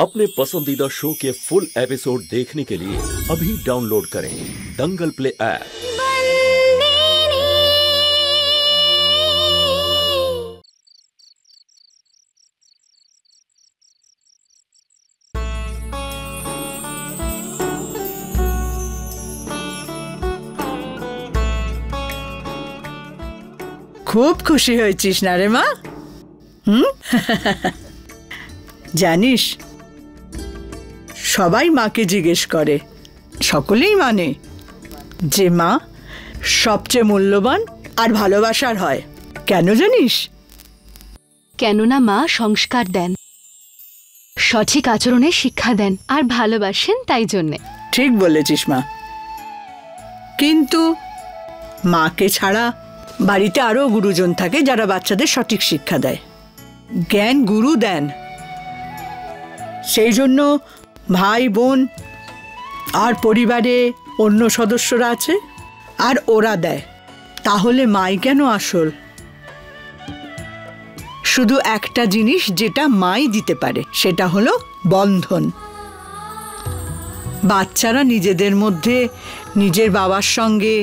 अपने पसंदीदा शो के फुल एपिसोड देखने के लिए अभी डाउनलोड करें दंगल प्ले ऐप। खूब खुशी হয়েছিস না রে মা? জানিস সবাই মাকে জিজ্ঞেস করে, সকলেই মানে যে মা সবচেয়ে মূল্যবান আর ভালোবাসার হয়। কেন জানিস? কেননা মা সংস্কার দেন, সঠিক আচরণের শিক্ষা দেন আর ভালোবাসেন, তাই জন্যে। ঠিক বলেছিস মা। কিন্তু মাকে ছাড়া বাড়িতে আরো গুরুজন থাকে যারা বাচ্চাদের সঠিক শিক্ষা দেয়, জ্ঞান গুরু দেন। সেই জন্য ভাই বোন আর পরিবারে অন্য সদস্যরা আছে আর ওরা দেয়। তাহলে মাই কেন আসল? শুধু একটা জিনিস যেটা মাই দিতে পারে, সেটা হলো বন্ধন। বাচ্চারা নিজেদের মধ্যে নিজের বাবার সঙ্গে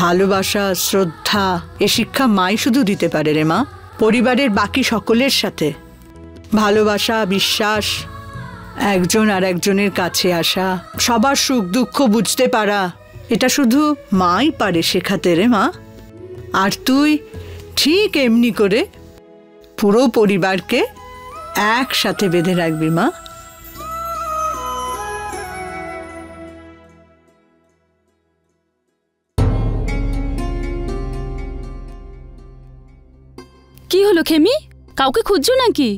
ভালোবাসা, শ্রদ্ধা, এ শিক্ষা মাই শুধু দিতে পারে রে মা। পরিবারের বাকি সকলের সাথে ভালোবাসা, বিশ্বাস, একজন আর একজনের কাছে আসা, সবার সুখ দুঃখ বুঝতে পারা, এটা শুধু মাই পারে শেখাতে রে মা। আর তুই ঠিক এমনি করে পুরো পরিবারকে একসাথে বেঁধে রাখবি মা। কি হলো খেমি, কাউকে খুঁজছো নাকি?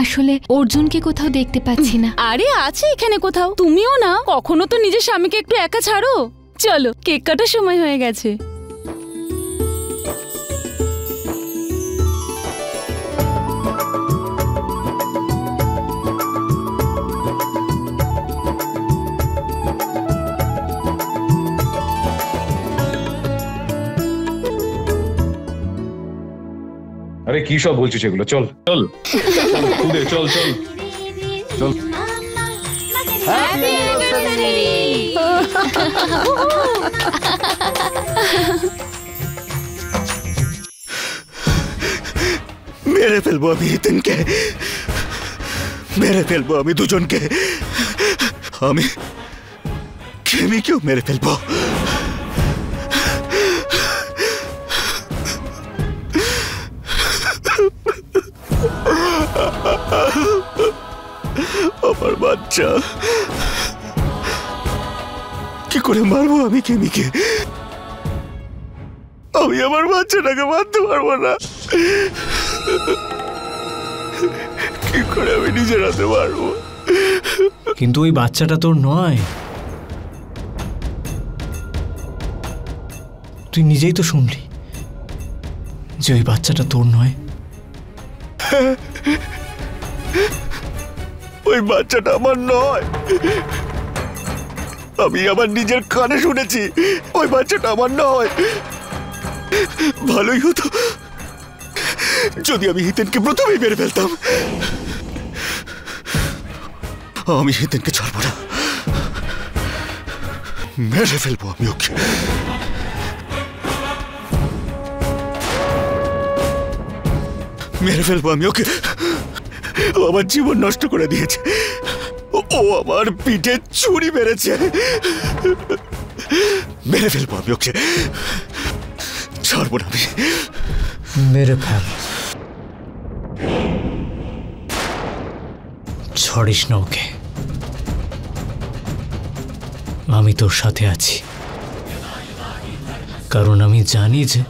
আসলে অর্জুনকে কোথাও দেখতে পাচ্ছি না। আরে আছে এখানে কোথাও। তুমিও না, কখনো তো নিজের স্বামীকে একটু একা ছাড়ো। চলো, কেক কাটার সময় হয়ে গেছে। আরে কি সব বলছিস এগুলো? চল চল খুদে, চল চল চল। মেরে ফেলবো আমি হিতেনকে, মেরে ফেলবো আমি দুজনকে। আমি খেমিকেও মেরে ফেলবো। আমার বাচ্চা, কি করে মারবো আমি খেমিকে? আমি আমার বাচ্চাটাকে মারতে পারবো না। কি করে আমি নিজের হাতে মারবো? কিন্তু ওই বাচ্চাটা তোর নয়। তুই নিজেই তো শুনলি যে ওই বাচ্চাটা তোর নয়। ওই বাচ্চাটা আমার নয়। আমি আমার নিজের কানে শুনেছি ওই বাচ্চাটা আমার নয়। ভালোই হতো যদি আমি হিতেনকে প্রথমেই মেরে ফেলতাম। আমি হিতেনকে ছাড়বো না, মেরে ফেলবো আমি ওকে। মেরে ফেলবো আমি ওকে। ও আমার জীবন নষ্ট করে দিয়েছে। ও আমার পিঠে ছুরি মেরেছে। মেরে ফেলবো আমি ওকে, ছাড়বো না আমি। মেরে ফেল, ছড়িস না ওকে। আমি তোর সাথে আছি, কারণ আমি জানি যে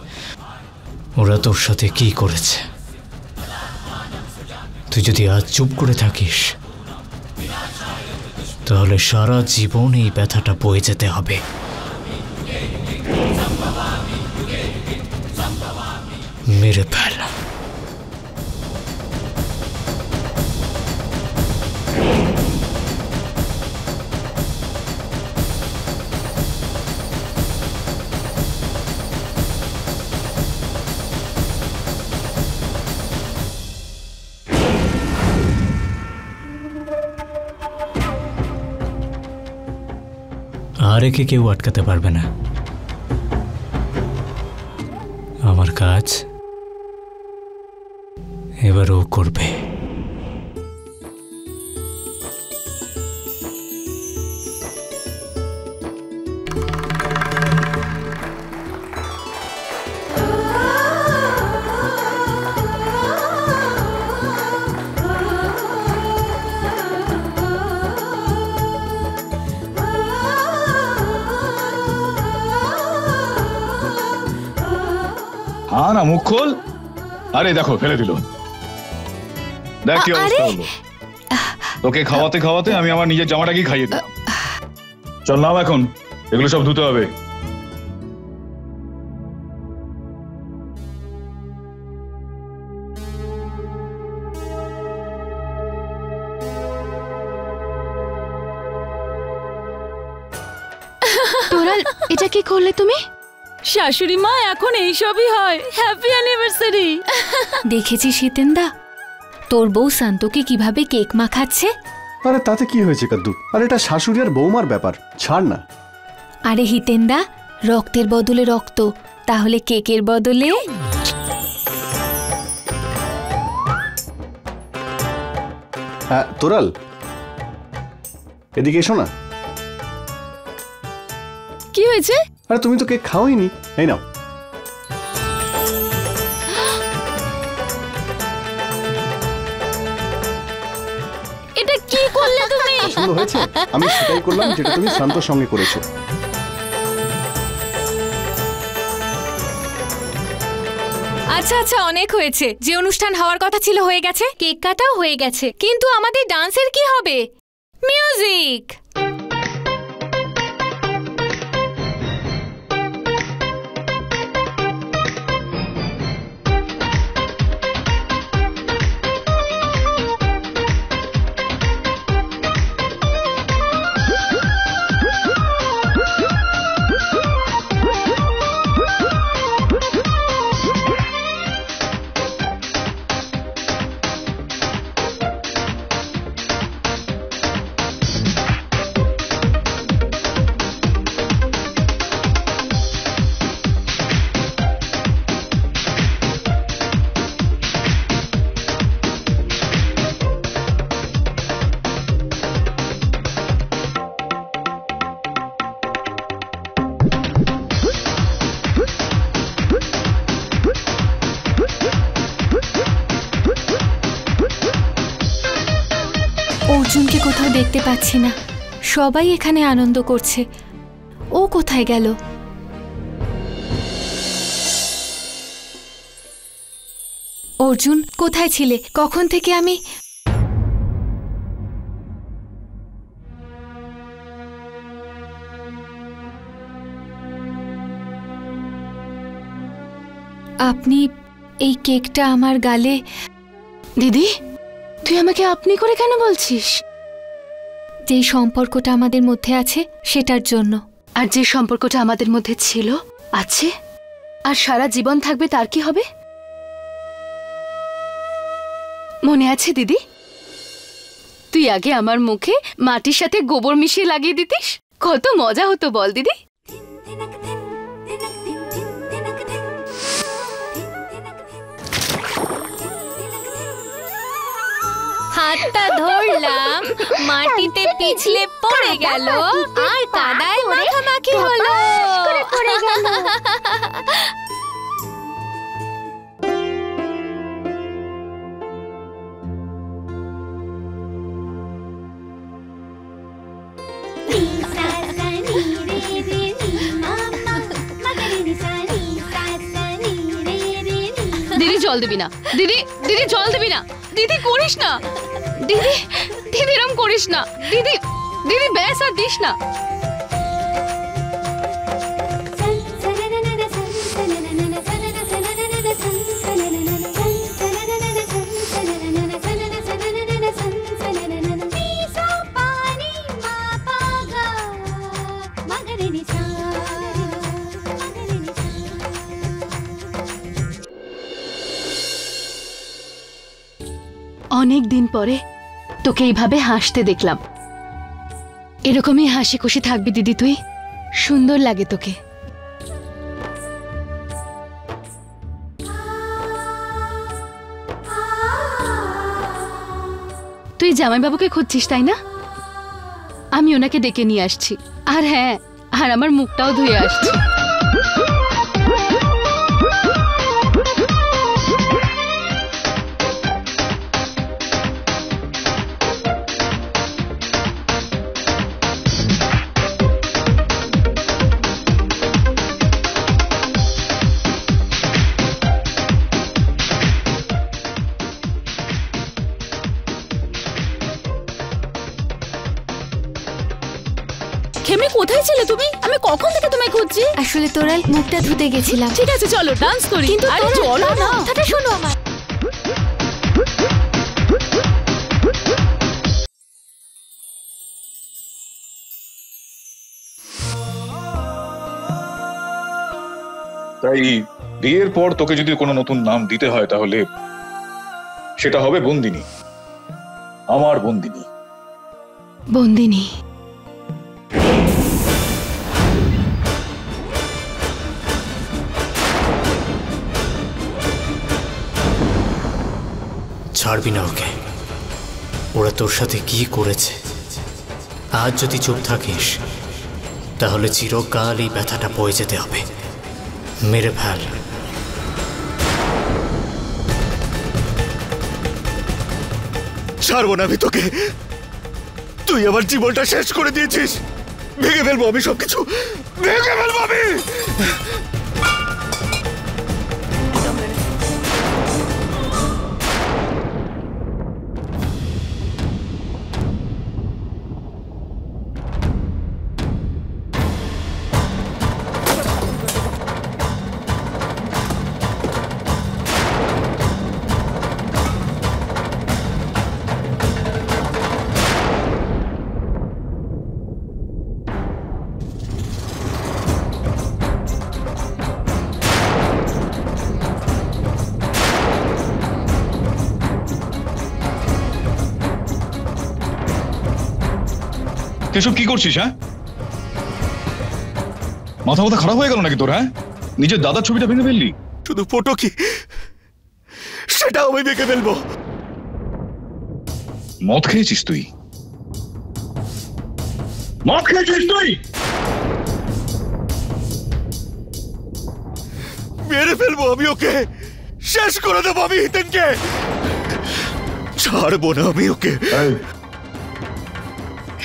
ওরা তোর সাথে কি করেছে। তুই যদি আজ চুপ করে থাকিস তাহলে সারা জীবন এই ব্যথাটা বয়ে যেতে হবে। মেরে ফেল। আর একে কেউ আটকাতে পারবে না। আমার কাজ এবার ও করবে। হ্যাঁ না, মুখ খোল। আরে দেখো ফেলে দিল, দেখ কি অবস্থা হলো। তোকে খাওয়াতে খাওয়াতে আমি আমার নিজের জামাটাকে খাইয়ে দিলাম। চল নাও এখন, এগুলো সব ধুতে হবে। তোরাল, এটা কি করলে তুমি? শাশুড়ি মা, এখন এইসবই হয়। Happy anniversary. দেখেছিস হিতেন্দা, তোর বউ শান্তকে কিভাবে কেক মাখাচ্ছে। আরে তাতে কি হয়েছে কাদ্দু? আরে এটা শাশুড়ি আর বৌমার ব্যাপার, ছাড় না। আরে হিতেন্দা, রক্তের বদলে রক্ত, তাহলে কেকের বদলে তোরাল, এদিকে এসো না। কি হয়েছে? আরে তুমি তো কেক খাওইনি, এই নাও। এটা কি করলে তুমি? পছন্দ হয়েছে? আমি সেটাই করলাম যেটা তুমি শান্তর সঙ্গে করেছো। আচ্ছা আচ্ছা, অনেক হয়েছে। যে অনুষ্ঠান হওয়ার কথা ছিল হয়ে গেছে, কেক কাটাও হয়ে গেছে, কিন্তু আমাদের ডান্সের কি হবে? মিউজিক। অর্জুনকে কোথাও দেখতে পাচ্ছি না। সবাই এখানে আনন্দ করছে, ও কোথায় গেল? অর্জুন কোথায় ছিলে? কখন থেকে আমি আপনি এই কেকটা আমার গালে। দিদি, তুই আমাকে আপনি করে কেন বলছিস? যেই সম্পর্কটা আমাদের মধ্যে আছে সেটার জন্য। আর যে সম্পর্কটা আমাদের মধ্যে ছিল, আছে, আর সারা জীবন থাকবে, তার কি হবে? মনে আছে দিদি, তুই আগে আমার মুখে মাটির সাথে গোবর মিশিয়ে লাগিয়ে দিতিস? কত মজা হতো বল দিদি। হাতটা ধরলাম, মাটিতে পিছলে পড়ে গেল, আর কাদায় মাখামাখি হলো। দিদি জল দিবি না, দিদি, দিদি জল দিবি না, দিদি করিস না, দিদি, দিদি এরম করিস না, দিদি, দিদি ব্যাস আর দিস না। অনেক দিন পরে তোকে এইভাবে হাসতে দেখলাম। এরকমই হাসি খুশি থাকবি দিদি তুই। সুন্দর লাগে তোকে। তুই জামাইবাবুকে খুঁজছিস তাই না? আমি ওনাকে ডেকে নিয়ে আসছি। আর হ্যাঁ, আর আমার মুখটাও ধুয়ে আসছি। খেমি, কোথায় ছিলে তুমি? আমি কখন থেকে তোমায় খুঁজছি। আসলে তোরাল মুখটা ধুতে গেছিলাম। ঠিক আছে চলো ডান্স করি। কিন্তু আরে চলো না, কথাটা শোনো আমার। তাই বিয়ের পর তোকে যদি কোনো নতুন নাম দিতে হয় তাহলে সেটা হবে বন্দিনী, আমার বন্দিনী। বন্দিনী। ছাড়বি না ওকে। ওরা তোর সাথে কি করেছে, আজ যদি চুপ থাকিস তাহলে চিরকাল এই ব্যথাটা বয়ে যেতে হবে। মেরে ফেল। ছাড়বো না আমি তোকে। তুই আমার জীবনটা শেষ করে দিয়েছিস। ভেঙে ফেলবো আমি সবকিছু, ভেঙে ফেলবো আমি। এসব কি করছিস? হ্যাঁ, মাথা মাথা খারাপ হয়ে গেল নাকি তোর? হ্যাঁ, নিজের দাদার ছবিটা ভেঙে ফেললি। শুধু ফটো কি, সেটাও আমি ভেঙে ফেলবো। মদ খেয়েছিস তুই? মদ খেয়েছিস তুই? মেরে ফেলবো আমি ওকে, শেষ করে দেবো আমি হিতেনকে। ছাড়বো না আমি ওকে।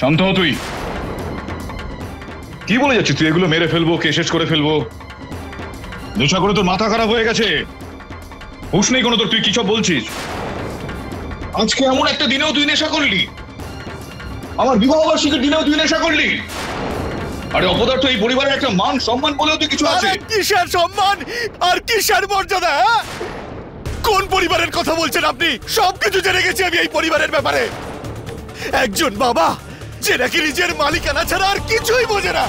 শান্ত হ তুই। কি বলে যাচ্ছিস তুই? এগুলো মেরে ফেলবো, কে শেষ করে ফেলবো? নেশা করে তোর মাথা খারাপ হয়ে গেছে, হুঁশ নেই কোনো তোর। তুই কি সব বলছিস? আজকে এমন একটা দিনেও তুই নেশা করলি, আমার বিবাহ বার্ষিকীর দিনেও তুই নেশা করলি। আরে অপদার্থ, এই পরিবারের একটা মান সম্মান বলেও তুই কিছু আছে? কিসের সম্মান আর কিসের মর্যাদা? কোন পরিবারের কথা বলছেন আপনি? সবকিছু জেনে গেছি আমি এই পরিবারের ব্যাপারে। একজন বাবা যে নাকি নিজের মালিকানা ছাড়া আর কিছুই বোঝে না,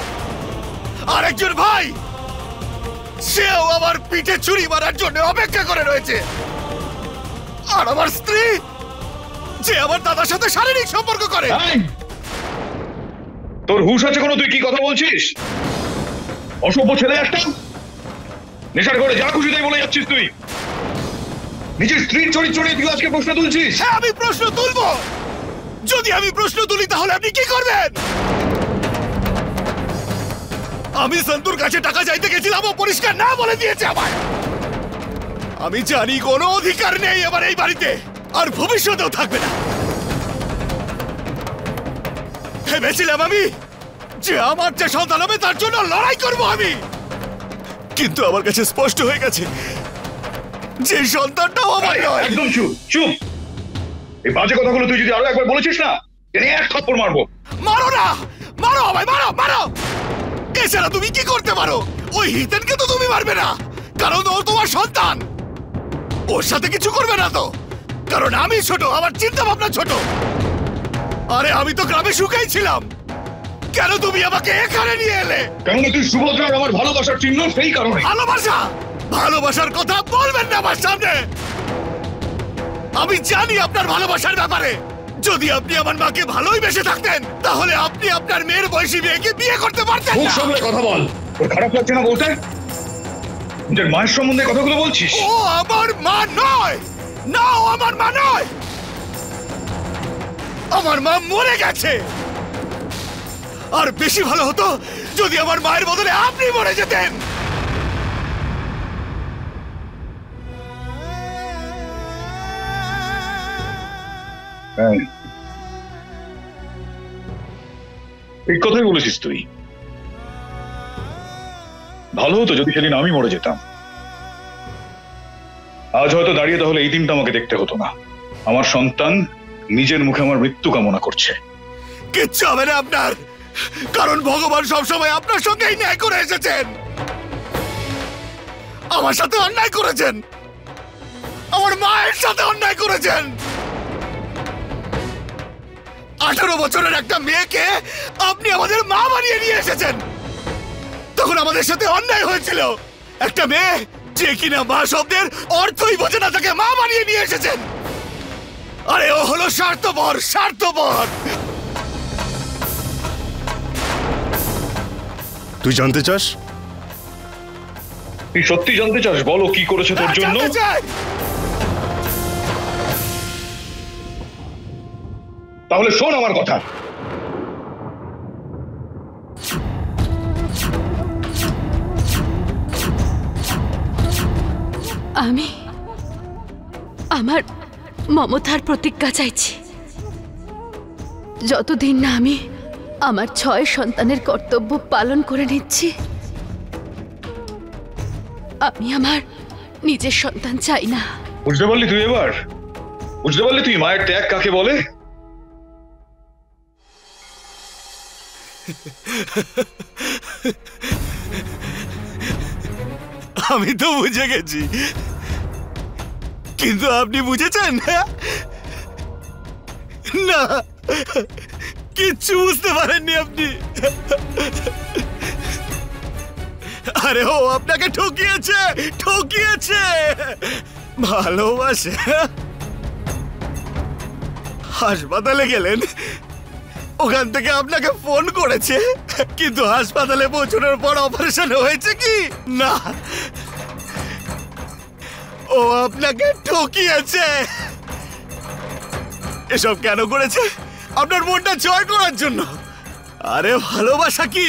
আর একজন ভাই সেও আমার পিঠে ছুরি মারার জন্য অপেক্ষা করে রয়েছে, আর আমার স্ত্রী যে আমার দাদার সাথে শারীরিক সম্পর্ক করে। তোর হুঁশ আছে কোনো? তুই কি কথা বলছিস? অসভ্য ছেলে একটা। নেশার করে যা খুশি তাই বলে যাচ্ছিস তুই। নিজের স্ত্রীর চরিত্র নিয়ে তুই আজকে প্রশ্ন তুলছিস? হ্যাঁ, আমি প্রশ্ন তুলবো। যদি আমি প্রশ্ন তুলি তাহলে আপনি কি করবেন? আমি সন্তুর কাছে টাকা চাইতে গেছিলাম, ও পরিষ্কার না বলে দিয়েছে আমায়। আমি জানি কোনো অধিকার নেই এবার এই বাড়িতে, আর ভবিষ্যতেও থাকবে না। ভেবেছিলাম আমি যে আমার যে সন্তান হবে তার জন্য লড়াই করব আমি, কিন্তু আমার কাছে স্পষ্ট হয়ে গেছে যে সন্তানটাও আমার নয়। একদম চুপ চুপ। এই বাজে কথাগুলো তুই যদি আরো একবার বলেছিস না, এক থাপ্পড় মারবো। মারো না, মারো আমায়, মারো মারো। এছাড়া তুমি কি করতে পারো? ওই হিতেনকে তো তুমি মারবে না, কারণ ও তোমার সন্তান। ওর সাথে কিছু করবে না তো, কারণ আমি ছোট, আমার চিন্তা ভাবনা ছোট। আরে আমি তো গ্রামে সুখেই ছিলাম, কেন তুমি আমাকে এখানে নিয়ে এলে? কারণ তুই সুভদ্রার আমার ভালোবাসার চিহ্ন, সেই কারণে। ভালোবাসা? ভালোবাসার কথা বলবেন না আমার সামনে। আমি জানি আপনার ভালোবাসার ব্যাপারে, যদি আপনি আমার মাকে ভালোই বেসে থাকতেন তাহলে আপনি আপনার মেয়ের বয়সী মেয়েকে বিয়ে করতে পারতেন খুব না। সামনে কথা বল, তোর খারাপ লাগছে না বলতে? নিজের মায়ের সম্বন্ধে কথাগুলো বলছিস? ও আমার মা নয়, না ও আমার মা নয়। আমার মা মরে গেছে। আর বেশি ভালো হতো যদি আমার মায়ের বদলে আপনি মরে যেতেন। ঠিক কথাই বলেছিস তুই। ভালো হতো যদি সেদিন আমি মরে যেতাম। আজ হয়তো দাঁড়িয়ে তাহলে এই দিনটা আমাকে দেখতে হতো না। আমার সন্তান নিজের মুখে আমার মৃত্যু কামনা করছে। কিচ্ছু হবে না আপনার, কারণ ভগবান সবসময় আপনার সঙ্গেই ন্যায় করে এসেছেন। আমার সাথে অন্যায় করেছেন, আমার মায়ের সাথে অন্যায় করেছেন। 18 বছরের একটা মেয়েকে আপনি আমাদের মা বানিয়ে নিয়ে এসেছেন। তখন আমাদের সাথে অন্যায় হয়েছিল। একটা মেয়ে যে কিনা মা শব্দের অর্থই বোঝে না তাকে মা বানিয়ে নিয়ে এসেছেন। আরে ও হলো স্বার্থপর, স্বার্থপর। তুই জানতে চাস? তুই সত্যি জানতে চাস? বলো কি করেছে তোর জন্য। তাহলে শোন আমার কথা। আমি আমার মমতার প্রতিজ্ঞা চাইছি। যতদিন না আমি আমার 6 সন্তানের কর্তব্য পালন করে নিচ্ছি, আমি আমার নিজের সন্তান চাই না। বুঝতে পারলি তুই? এবার বুঝতে পারলি তুই মায়ের ত্যাগ কাকে বলে? আমি তো বুঝে গেছি, কিন্তু আপনি বুঝেছেন না? কিচ্ছু বুঝতে পারেননি আপনি। আরে ও আপনাকে ঠকিয়েছে, ঠকিয়েছে। ভালোবাসে। হাসপাতালে গেলেন, ওখান থেকে আপনাকে ফোন করেছে, কিন্তু হাসপাতালে পৌঁছানোর পর অপারেশন হয়েছে কি না? ও আপনাকে ঠকিয়েছে। এসব কেন করেছে? আপনার মনটা জয় করার জন্য। আরে ভালোবাসা কি?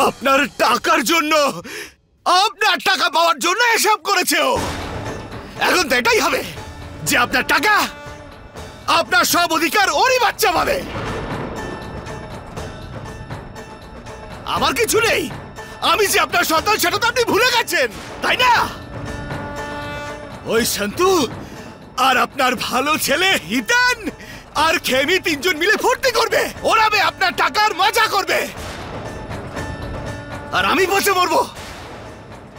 আপনার টাকার জন্য, আপনার টাকা পাওয়ার জন্য এসব করেছে ও। এখন তো এটাই হবে যে আপনার টাকা, আপনার সব অধিকার ওরই বাচ্চা পাবে। আমার কিছু নেই। আমি যে আপনার সন্তান সেটা তো আপনি ভুলে গেছেন, তাই না? ওই সন্তু আর আপনার ভালো ছেলে হিতেন আর খেমি 3 জন মিলে ফুর্তি করবে, ওরাবে আপনার টাকার মজা করবে, আর আমি বসে মরবো।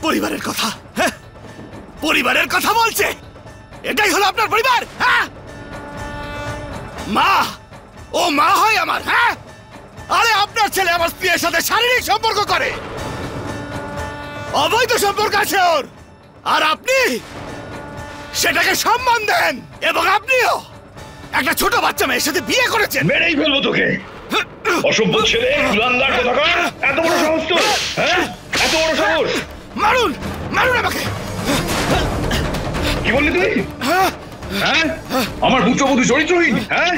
পরিবারের কথা, হ্যাঁ, পরিবারের কথা বলছে। এটাই হলো আপনার পরিবার? হ্যাঁ, মা, ও মা হয় আমার। হ্যাঁ, আরে আপনার ছেলে আমার স্ত্রীর সাথে শারীরিক সম্পর্ক করে, অবৈধ সম্পর্ক আছে ওর, আর আপনি সেটাকে সম্মান দেন। এবং আপনিও একটা ছোট বাচ্চা মেয়ের সাথে বিয়ে করেছেন। মেরেই ফেলবো তোকে, অসভ্য ছেলে, কুলাঙ্গার কোথাকার। এত বড় সাহস তোর? হ্যাঁ, এত বড় সাহস? মারুন, মারুন আমাকে। কি বললি তুই? হ্যাঁ, আমার পুত্রবধূ চরিত্রহীন? হ্যাঁ,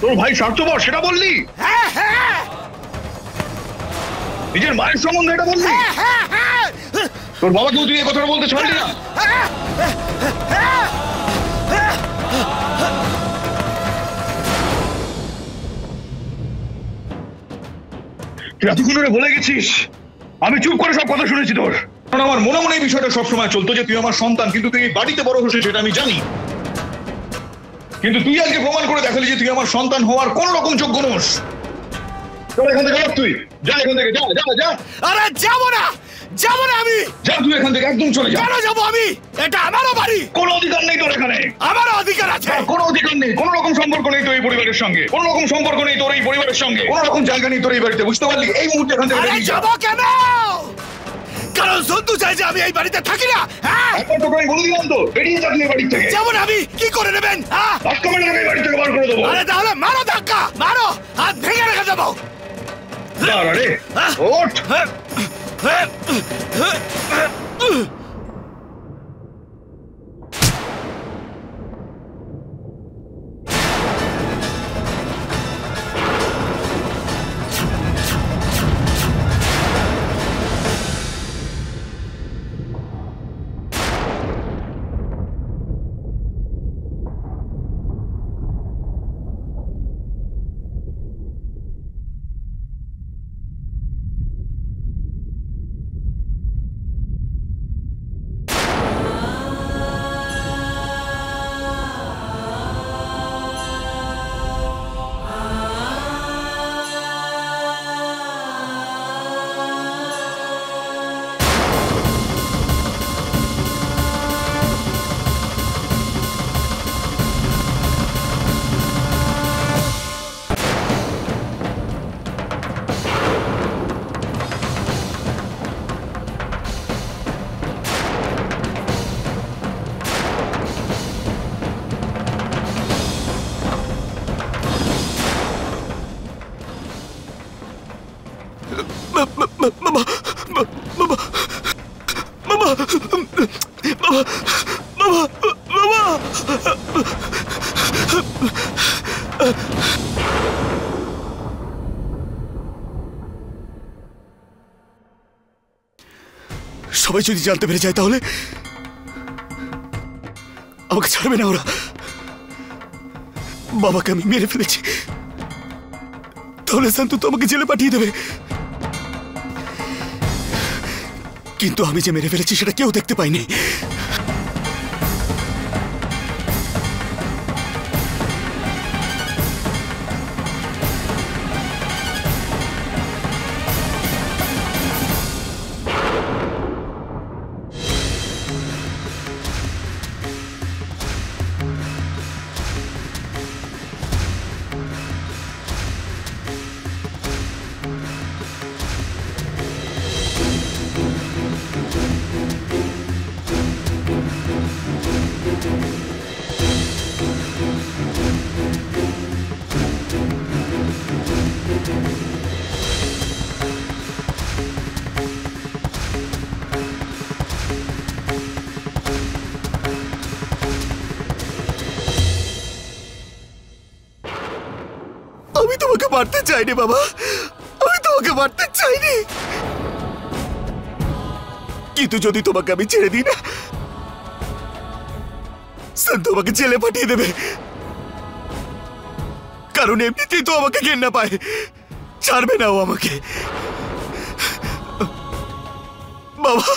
তোর ভাই স্বার্থপর সেটা বললি? নিজের মায়ের সম্বন্ধে এটা বললি? তোর বাবাকেও তুই এই কথাটা বলতে ছাড়লি না? তুই এতক্ষণ ধরে বলে গেছিস, আমি চুপ করে সব কথা শুনেছি তোর। কারণ আমার মনে মনে এই বিষয়টা সবসময় চলতো যে তুই আমার সন্তান, কিন্তু তুই এই বাড়িতে বড় হয়েছিস সেটা আমি জানি। কিন্তু তুই আজকে প্রমাণ করে দেখালি যে তুই আমার সন্তান হওয়ার কোন রকম যোগ্য নোস। চল এখান থেকে, তুই যা এখান থেকে, যা যা যা। আরে যাবো না, যাবো না আমি। যা তুই এখান থেকে, একদম চলে যা। কেন যাবো আমি? এটা আমারও বাড়ি। কোনো অধিকার নেই তোর এখানে। আমারও অধিকার আছে। কোনো অধিকার নেই, কোনো রকম সম্পর্ক নেই তোর এই পরিবারের সঙ্গে, কোনো রকম সম্পর্ক নেই তোর এই পরিবারের সঙ্গে, কোনো রকম জায়গা নেই তোর এই বাড়িতে। বুঝতে পারলি? এই মুহূর্তে এখান থেকে বেরিয়ে যা। যাবো কেন? কারণ সন্তু চাই যে আমি এই বাড়িতে থাকি না। এখন তো আমি বলে দিলাম তো, বেরিয়ে যান এই বাড়ি থেকে। যেমন আমি কি করে নেবেন? ধাক্কা মেরে এই বাড়ি থেকে বার করে দেবো। আরে তাহলে মারো ধাক্কা, মারো, হাত ভেঙে রেখে দেবো। আরে ওঠ। সবাই যদি জানতে পেরে যায় তাহলে আমাকে ছাড়বে না ওরা। বাবাকে আমি মেরে ফেলেছি, তাহলে সন্তু তো আমাকে জেলে পাঠিয়ে দেবে। কিন্তু আমি যে মেরে ফেলেছি সেটা কেউ দেখতে পায়নি। আমি তোমাকে মারতে চাইনি বাবা, আমি তোমাকে মারতে চাইনি, কিন্তু যদি তোমাকে আমি ছেড়ে দিই না, সন্তু আমাকে জেলে পাঠিয়ে দেবে। কারণ এমনিতেই তো আমাকে ঘেন্না পায়, ছাড়বে না ও আমাকে। বাবা,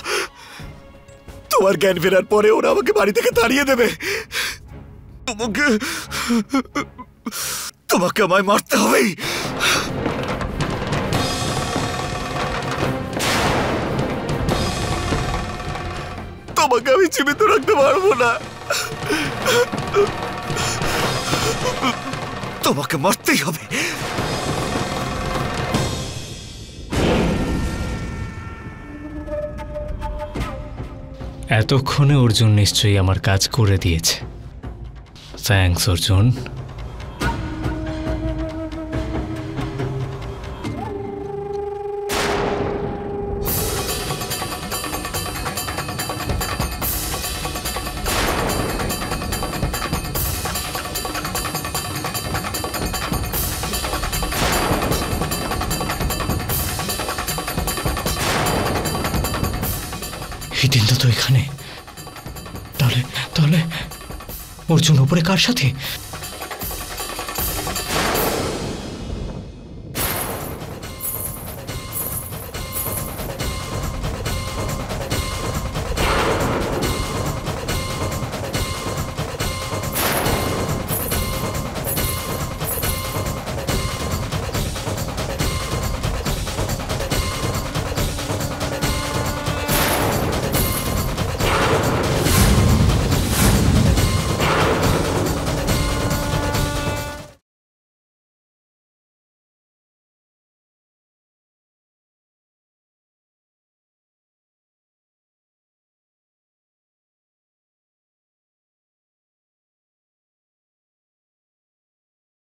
তোমার জ্ঞান ফেরার পরে ওরা আমাকে বাড়ি থেকে তাড়িয়ে দেবে। তোমাকে আমায় মারতে হবেই। তোমাকে আমি জীবিত রাখতে পারবো না, তোমাকে মারতেই হবে। এতক্ষণে অর্জুন নিশ্চয়ই আমার কাজ করে দিয়েছে। থ্যাঙ্কস অর্জুন। হিতেন্দ্র তো এখানে, তাহলে অর্জুন উপরে কার সাথে?